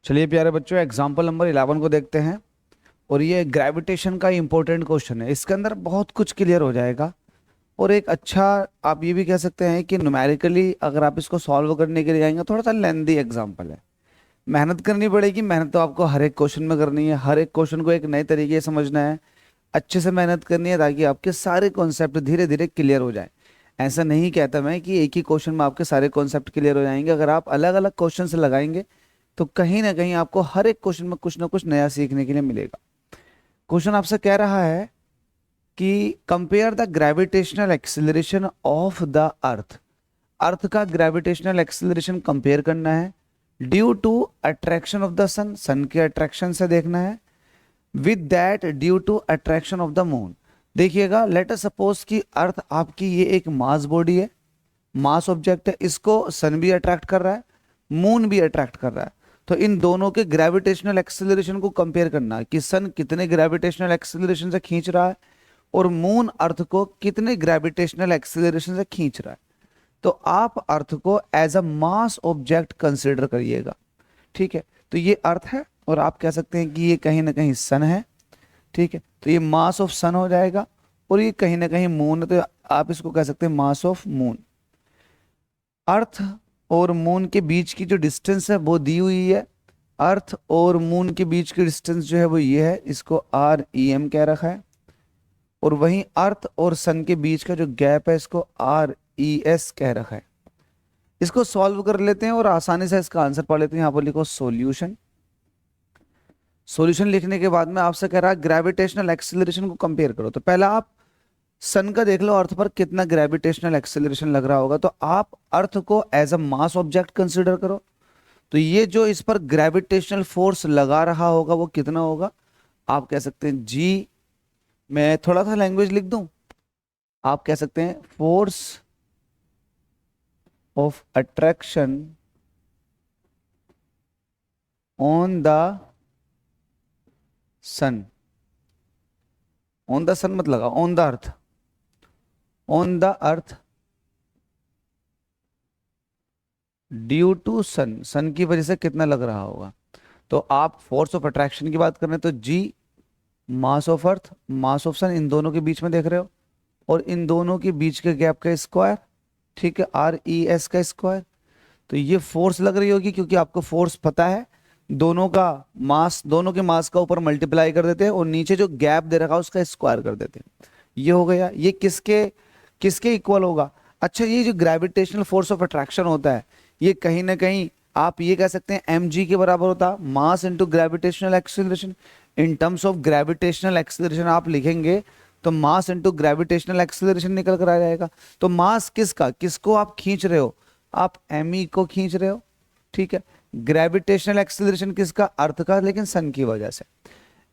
चलिए प्यारे बच्चों, एग्जाम्पल नंबर 11 को देखते हैं। और ये ग्रेविटेशन का इंपॉर्टेंट क्वेश्चन है। इसके अंदर बहुत कुछ क्लियर हो जाएगा। और एक अच्छा, आप ये भी कह सकते हैं कि न्यूमेरिकली अगर आप इसको सॉल्व करने के लिए जाएंगे, थोड़ा सा लेंदी एग्जाम्पल है, मेहनत करनी पड़ेगी। मेहनत तो आपको हर एक क्वेश्चन में करनी है, हर एक क्वेश्चन को एक नए तरीके से समझना है, अच्छे से मेहनत करनी है, ताकि आपके सारे कॉन्सेप्ट धीरे धीरे क्लियर हो जाए। ऐसा नहीं कहता मैं कि एक ही क्वेश्चन में आपके सारे कॉन्सेप्ट क्लियर हो जाएंगे। अगर आप अलग अलग क्वेश्चन से लगाएंगे तो कहीं ना कहीं आपको हर एक क्वेश्चन में कुछ ना कुछ नया सीखने के लिए मिलेगा। क्वेश्चन आपसे कह रहा है कि compare the gravitational acceleration of the earth. Earth का ग्रेविटेशनल एक्सिलरेशन कंपेयर करना है due to attraction of the sun, sun के अट्रैक्शन से देखना है, with that due to attraction of the moon. देखिएगा, लेट अस सपोज कि अर्थ आपकी ये एक मास बॉडी है, मास ऑब्जेक्ट है, इसको सन भी अट्रैक्ट कर रहा है, मून भी अट्रैक्ट कर रहा है। तो इन दोनों के ग्रेविटेशनल एक्सेलरेशन को कंपेयर करना है कि सन कितने ग्रेविटेशनल एक्सेलरेशन से खींच रहा है और मून अर्थ को कितने ग्रेविटेशनल एक्सेलरेशन से खींच रहा है। तो आप अर्थ को as a mass object consider करिएगा। ठीक है, तो ये अर्थ है और आप कह सकते हैं कि ये कहीं ना कहीं सन है। ठीक है, तो ये मास ऑफ सन हो जाएगा। और ये कहीं ना कहीं मून है, तो आप इसको कह सकते हैं मास ऑफ मून। अर्थ और मून के बीच की जो डिस्टेंस है वो दी हुई है। अर्थ और मून के बीच की डिस्टेंस जो है वो ये है, इसको REM कह रखा है। और वहीं अर्थ और सन के बीच का जो गैप है इसको RES कह रखा है। इसको सॉल्व कर लेते हैं और आसानी से इसका आंसर पा लेते हैं। यहाँ पर लिखो सॉल्यूशन। सॉल्यूशन लिखने के बाद में आपसे कह रहा है ग्रेविटेशनल एक्सेलरेशन को कंपेयर करो। तो पहला आप सन का देख लो, अर्थ पर कितना ग्रेविटेशनल एक्सेलरेशन लग रहा होगा। तो आप अर्थ को as a mass object consider करो। तो ये जो इस पर ग्रेविटेशनल फोर्स लगा रहा होगा वो कितना होगा, आप कह सकते हैं जी। मैं थोड़ा सा लैंग्वेज लिख दूं, आप कह सकते हैं force of attraction on the sun. On the sun मत लगा, on the earth, on the earth due to sun, sun की वजह से कितना लग रहा होगा। तो आप फोर्स ऑफ अट्रैक्शन की बात कर रहे हैं तो जी mass of earth mass of सन, इन दोनों के बीच में देख रहे हो, और इन दोनों के बीच के गैप का स्क्वायर। ठीक है, RES का स्क्वायर। तो ये फोर्स लग रही होगी, क्योंकि आपको फोर्स पता है। दोनों का मास, दोनों के मास का ऊपर मल्टीप्लाई कर देते हैं और नीचे जो गैप दे रखा है उसका स्क्वायर कर देते हैं। ये हो गया। ये किसके किसके इक्वल होगा। अच्छा, ये जो ग्रेविटेशनल फोर्स ऑफ अट्रैक्शन होता है ये कहीं ना कहीं आप ये कह सकते हैं mg के बराबर होता है, mass into gravitational acceleration. In terms of gravitational acceleration आप लिखेंगे तो मास इनटू ग्रेविटेशनल एक्सीलरेशन निकल कर आ जाएगा। तो मास किसका, किसको आप खींच रहे हो, आप me को खींच रहे हो। ठीक है, ग्रेविटेशनल एक्सीलरेशन किसका, अर्थ का, लेकिन सन की वजह से।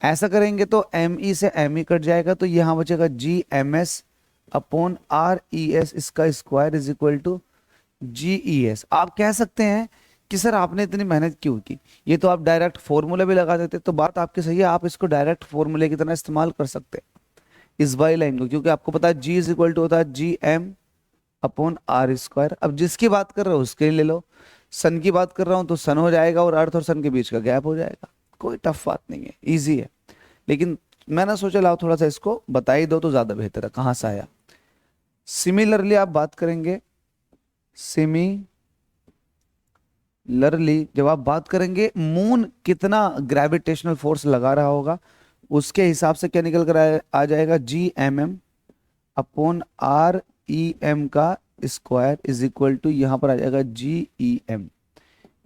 ऐसा करेंगे तो me से me कट जाएगा, तो यहां बचेगा GMS अपॉन RES, इसका square is equal to GES। आप कह सकते हैं कि सर आपने इतनी मेहनत क्यों की, ये तो आप डायरेक्ट फॉर्मूला भी लगा देते। तो बात आपकी सही है, आप इसको डायरेक्ट फॉर्मूले की तरह इस्तेमाल कर सकते हैं इस वाली लाइन को, क्योंकि आपको पता है G इज इक्वल टू होता है GM अपॉन R स्क्वायर। अब जिसकी बात कर रहे हो उसके लिए ले लो, सन की बात कर रहा हूं तो सन हो जाएगा और अर्थ और सन के बीच का गैप हो जाएगा। कोई टफ बात नहीं है, इजी है। लेकिन मैंने सोचा लाओ थोड़ा सा इसको बता ही दो तो ज्यादा बेहतर है, कहां से आया। सिमिलरली आप बात करेंगे, सिमिलरली जब आप बात करेंगे मून कितना ग्रेविटेशनल फोर्स लगा रहा होगा, उसके हिसाब से क्या निकल कर आ जाएगा, GMM अपॉन REM का स्क्वायर इज इक्वल टू, यहां पर आ जाएगा GEM।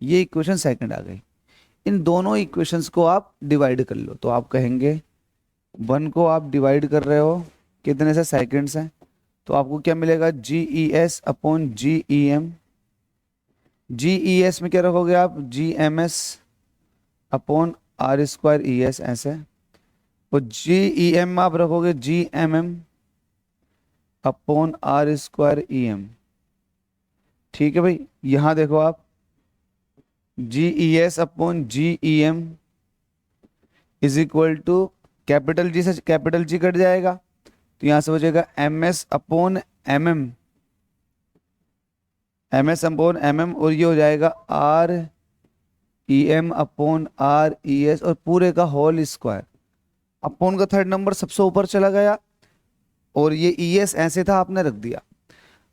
ये इक्वेशन सेकंड आ गई। इन दोनों इक्वेशंस को आप डिवाइड कर लो, तो आप कहेंगे वन को आप डिवाइड कर रहे हो कितने से, सेकंड से, तो आपको क्या मिलेगा, GES अपॉन GEM। GES में क्या रखोगे आप, GMS upon R square ES ऐसे। और GEM में आप रखोगे GMM upon R square EM। ठीक है भाई, यहां देखो आप GES upon GEM is equal to capital G से कैपिटल G कट जाएगा, तो यहां से बचेगा MS upon MM, MS upon MM, और ये हो जाएगा E M upon R E S और पूरे का होल स्क्वायर अपॉन का थर्ड नंबर सबसे ऊपर चला गया और ये ई एस ऐसे था आपने रख दिया।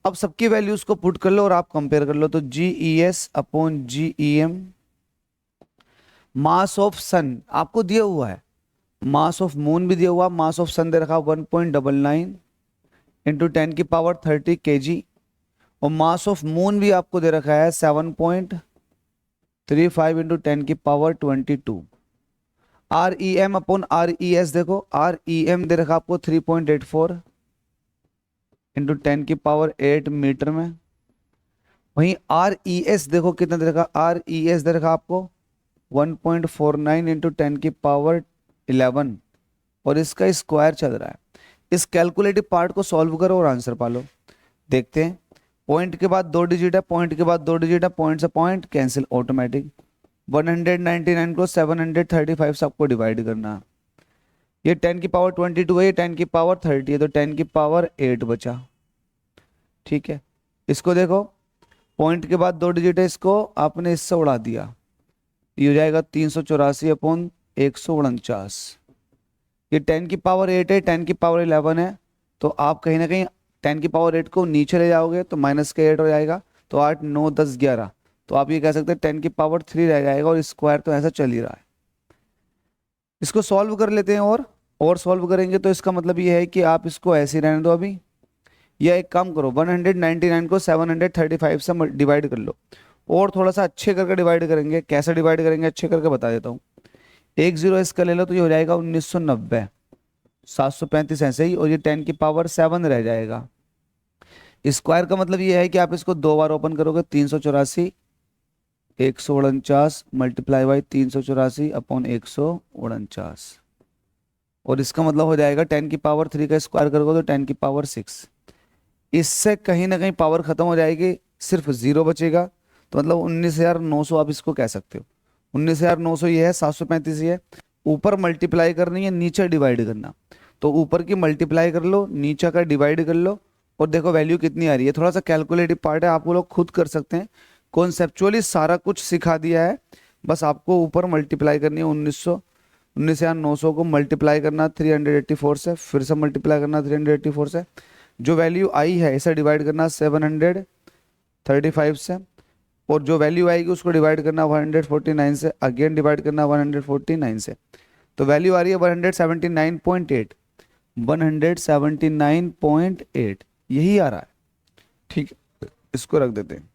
अब सबकी वैल्यूज को पुट कर लो और आप कंपेयर कर लो। तो G E S upon G E M, mass of sun आपको दिया हुआ है, मास ऑफ मून भी दिया हुआ, मास ऑफ सन दे रखा 1.99 इंटू 10⁻30 kg और मास ऑफ मून भी आपको दे रखा है 7.35 into 10⁻22। R E M upon R E S देखो, आर ई एम दे रखा आपको 3.84 इंटू 10⁸ मीटर में। वहीं आर ई एस देखो कितना दे रखा, आर ई एस दे रखा आपको 1.49 इंटू 10⁻11 और इसका स्क्वायर चल रहा है। इस कैलकुलेटिव पार्ट को सॉल्व करो और आंसर पालो। देखते हैं, पॉइंट के बाद 2 डिजिट है, पॉइंट के बाद 2 डिजिट है, पॉइंट से पॉइंट कैंसिल ऑटोमेटिक। 199 को 735 से आपको डिवाइड करना है। ये 10⁻22 है, ये 10⁻30 है, तो 10⁸8 बचा। ठीक है, इसको देखो, पॉइंट के बाद 2 डिजिट है, इसको आपने इससे उड़ा दिया, ये हो जाएगा 384 अपॉन 149। ये 10⁸8 है, 10⁸11 है, तो आप कहीं ना कहीं 10⁸8 को नीचे ले जाओगे तो माइनस का 8 हो जाएगा, तो 8 9 10 11, तो आप ये कह सकते हैं 10⁻3 रह जाएगा और स्क्वायर तो ऐसा चल ही रहा है। इसको सॉल्व कर लेते हैं और सॉल्व करेंगे तो इसका मतलब ये है कि आप इसको ऐसे ही रहने दो अभी, या एक काम करो 199 को 735 से डिवाइड कर लो और थोड़ा सा अच्छे करके डिवाइड करेंगे। कैसे डिवाइड करेंगे अच्छे करके बता देता हूँ। 1 0 इसका ले लो तो ये हो जाएगा 1990, 735 ऐसे ही, और ये 10⁻7 रह जाएगा। स्क्वायर का मतलब ये है कि आप इसको 2 बार ओपन करोगे, 384 149 मल्टीप्लाई बाई 384 अपॉन 149, और इसका मतलब हो जाएगा 10⁻3 का स्क्वायर करोगे तो 10⁻6। इससे कहीं ना कहीं पावर खत्म हो जाएगी, सिर्फ 0 बचेगा, तो मतलब 19,900 आप इसको कह सकते हो। 19,900 ये है, 735 ये है, ऊपर मल्टीप्लाई करनी है, नीचे डिवाइड करना, तो ऊपर की मल्टीप्लाई कर लो, नीचे का डिवाइड कर लो और देखो वैल्यू कितनी आ रही है। थोड़ा सा कैलकुलेटिव पार्ट है, आप लोग खुद कर सकते हैं। कॉन्सेप्चुअली सारा कुछ सिखा दिया है, बस आपको ऊपर मल्टीप्लाई करनी है। 19,900 को मल्टीप्लाई करना 384 से, फिर से मल्टीप्लाई करना 384 से, जो वैल्यू आई है इसे डिवाइड करना 735 से, और जो वैल्यू आएगी उसको डिवाइड करना 149 से, अगेन डिवाइड करना 149 से, तो वैल्यू आ रही है 179.8, 179.8 यही आ रहा है। ठीक है, इसको रख देते हैं।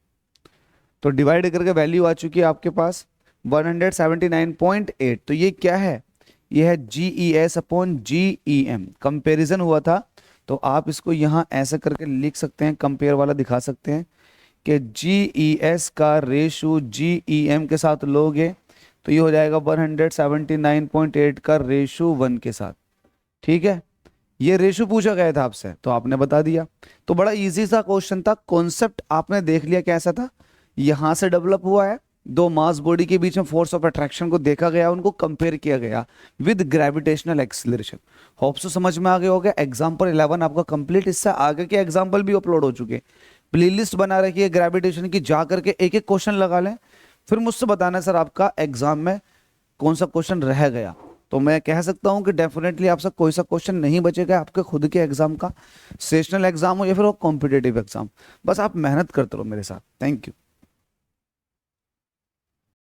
तो डिवाइड करके वैल्यू आ चुकी है आपके पास 179.8। तो ये क्या है, ये है जी E S upon G E M. Comparison हुआ था, तो आप इसको यहाँ ऐसे करके लिख सकते हैं, कंपेयर वाला दिखा सकते हैं कि जी ई एस का रेशो जी ई एम के साथ लोगे तो ये हो जाएगा 179.8 का रेशो 1 के साथ। ठीक है, ये रेशो पूछा गया था आपसे तो आपने बता दिया। तो बड़ा इजी सा क्वेश्चन था, कॉन्सेप्ट आपने देख लिया कैसा था। यहां से डेवलप हुआ है, दो मास बॉडी के बीच में फोर्स ऑफ अट्रैक्शन को देखा गया, उनको कंपेयर किया गया विद ग्रेविटेशनल एक्सीलरेशन। होप्स तो समझ में आ गया होगा। एग्जांपल 11 आपका कंप्लीट, इससे आगे के एग्जांपल भी अपलोड हो चुके। प्लेलिस्ट बना रखी है ग्रेविटेशन की, जा करके एक एक क्वेश्चन लगा लें, फिर मुझसे बताना सर आपका एग्जाम में कौन सा क्वेश्चन रह गया। तो मैं कह सकता हूं कि डेफिनेटली आपसे कोई सा क्वेश्चन नहीं बचेगा आपके खुद के एग्जाम का, सेशनल एग्जाम हो या फिर वो कॉम्पिटेटिव एग्जाम। बस आप मेहनत करते रहो मेरे साथ। Thank you.